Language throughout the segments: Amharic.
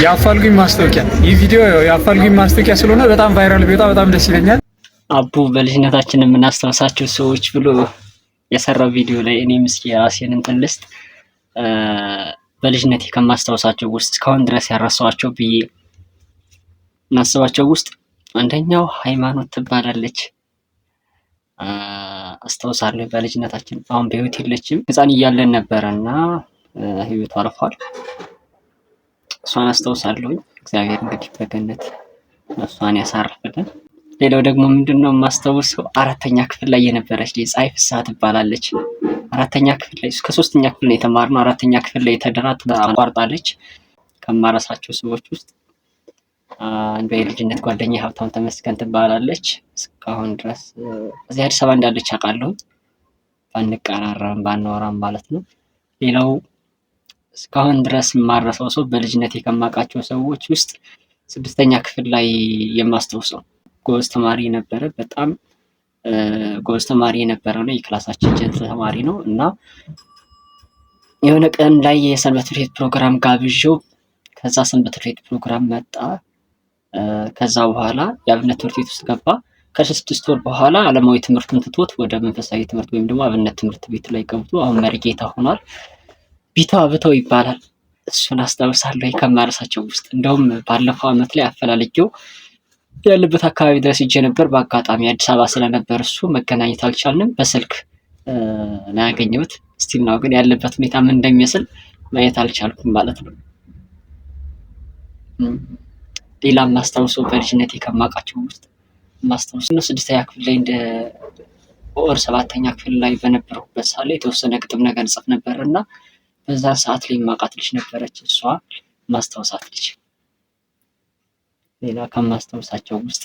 የአፋልጉኝ ማስታወቂያ ይህ ቪዲዮ የአፋልጉኝ ማስታወቂያ ስለሆነ በጣም ቫይራል ቢወጣ በጣም ደስ ይለኛል። አቡ በልጅነታችን የምናስታውሳቸው ሰዎች ብሎ የሰራው ቪዲዮ ላይ እኔም እስኪ የራሴን እንትን ልስጥ። በልጅነቴ ከማስታውሳቸው ውስጥ እስካሁን ድረስ ያረሳኋቸው ብዬ እናስባቸው ውስጥ አንደኛው ሃይማኖት ትባላለች። አስታውሳለሁ በልጅነታችን አሁን በህይወት የለችም። ህፃን እያለን ነበረና ህይወቱ አልፏል። እሷን አስታውሳለሁ። እግዚአብሔር እንግዲህ በገነት ነፍሷን ያሳርፍልን። ሌላው ደግሞ ምንድነው የማስታውሰው አራተኛ ክፍል ላይ የነበረች ልጅ ፀሐይ ፍስሐ ትባላለች። አራተኛ ክፍል ላይ እስከ ሶስተኛ ክፍል ነው የተማርነው። አራተኛ ክፍል ላይ ተደራት አቋርጣለች። ከማረሳቸው ሰዎች ውስጥ አንዷ የልጅነት ጓደኛ ሀብታሙ ተመስገን ትባላለች። እስካሁን ድረስ እዚህ አዲስ አበባ እንዳለች አውቃለሁ። ባንቀራረም ባናወራም ማለት ነው። ሌላው እስካሁን ድረስ የማረሰው ሰው በልጅነቴ ከማውቃቸው ሰዎች ውስጥ ስድስተኛ ክፍል ላይ የማስታውሰው ጎበዝ ተማሪ ነበረ። በጣም ጎበዝ ተማሪ የነበረ ነው። የክላሳችን ጀንት ተማሪ ነው እና የሆነ ቀን ላይ የሰንበት ትምህርት ቤት ፕሮግራም ጋብዤው ከዛ ሰንበት ትምህርት ቤት ፕሮግራም መጣ። ከዛ በኋላ የአብነት ትምህርት ቤት ውስጥ ገባ። ከ6 ወር በኋላ ዓለማዊ ትምህርቱን ትቶት ወደ መንፈሳዊ ትምህርት ወይም ደግሞ አብነት ትምህርት ቤት ላይ ገብቶ አሁን መሪጌታ ሆኗል። ቢተው አብተው ይባላል። እሱን አስታውሳለሁ ከማረሳቸው ውስጥ። እንደውም ባለፈው ዓመት ላይ አፈላልጌው ያለበት አካባቢ ድረስ ሄጄ ነበር። በአጋጣሚ አዲስ አበባ ስለነበር እሱ መገናኘት አልቻልንም። በስልክ ነው ያገኘሁት። ስቲል ነው ግን ያለበት ሁኔታ ምን እንደሚመስል ማየት አልቻልኩም ማለት ነው። ሌላም ማስታውሰው በልጅነቴ ከማውቃቸው ውስጥ ማስታውሰው ነው 6ኛ ክፍል ላይ እንደ ኦር 7ኛ ክፍል ላይ በነበርኩበት ሰዓት ላይ የተወሰነ ግጥም ነገር ጽፍ ነበር እና በዛ ሰዓት ላይ ማውቃት ልጅ ነበረች። እሷ ማስታወሳት ልጅ። ሌላ ከማስታወሳቸው ውስጥ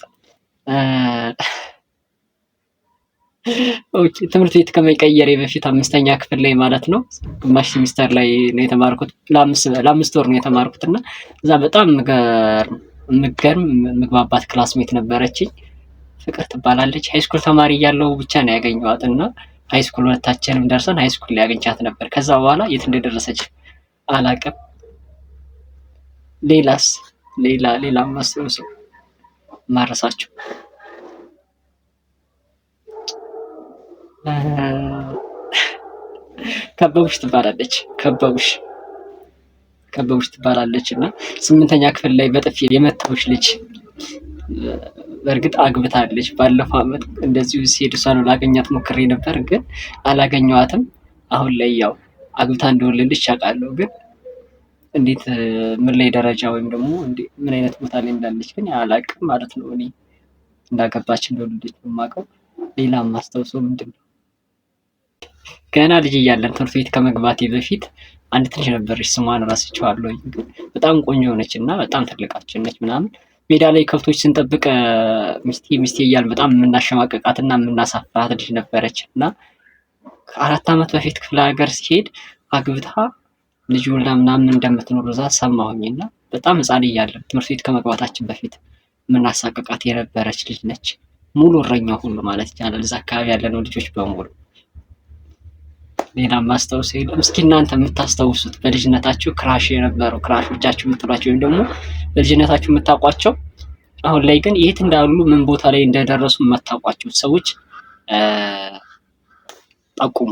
ኦኬ ትምህርት ቤት ከመቀየሬ በፊት 5ኛ ክፍል ላይ ማለት ነው ግማሽ ሴሚስተር ላይ ነው የተማርኩት። ለ5 ወር ነው የተማርኩት እና እዛ በጣም ምገርም ምግባባት ክላስሜት ነበረችኝ። ፍቅር ትባላለች። ሃይስኩል ተማሪ እያለሁ ብቻ ነው ያገኘኋት እና ሃይስኩል ሁለታችንም ደርሰን ሃይስኩል ላይ ያገኘኋት ነበር። ከዛ በኋላ የት እንደደረሰች አላውቅም። ሌላስ ሌላ ማስታወሰው ማረሳቸው ከበቡሽ ትባላለች እና 8ኛ ክፍል ላይ በጥፊ የመታውሽ ልጅ በእርግጥ አግብታለች። ባለፈው ዓመት እንደዚሁ ሲሄድ እሷን ላገኛት ሞክሬ ነበር ግን አላገኘኋትም። አሁን ላይ ያው አግብታ እንደወለደች አውቃለሁ ግን እንዴት ምን ላይ ደረጃ ወይም ደግሞ ምን አይነት ቦታ ላይ እንዳለች ግን አላውቅም ማለት ነው። እኔ እንዳገባች እንደወለደች ነው የማውቀው። ሌላ ማስታውሰው ምንድነው ገና ልጅ እያለን ትምህርት ቤት ከመግባቴ በፊት አንድ ልጅ ነበረች። ስሟን እረሳቸዋለሁ ግን በጣም ቆንጆ ነች እና በጣም ትልቃችን ነች ምናምን። ሜዳ ላይ ከብቶች ስንጠብቅ ሚስቴ እያልን በጣም የምናሸማቀቃት እና የምናሳፍራት ልጅ ነበረች እና ከ4 ዓመት በፊት ክፍለ ሀገር ሲሄድ አግብታ ልጅ ወልዳ ምናምን እንደምትኖር እዛ ሰማሁኝ እና በጣም ሕፃን እያለን ትምህርት ቤት ከመግባታችን በፊት የምናሳቀቃት የነበረች ልጅ ነች። ሙሉ እረኛው ሁሉ ማለት ይቻላል እዛ አካባቢ ያለነው ልጆች በሙሉ። ሌላ ማስታወሰው የለም። እስኪ እናንተ የምታስታውሱት በልጅነታችሁ ክራሽ የነበረው ክራሾቻችሁ የምትሏቸው ወይም ደግሞ በልጅነታችሁ የምታውቋቸው አሁን ላይ ግን የት እንዳሉ ምን ቦታ ላይ እንደደረሱ የማታውቋቸው ሰዎች ጠቁሙ።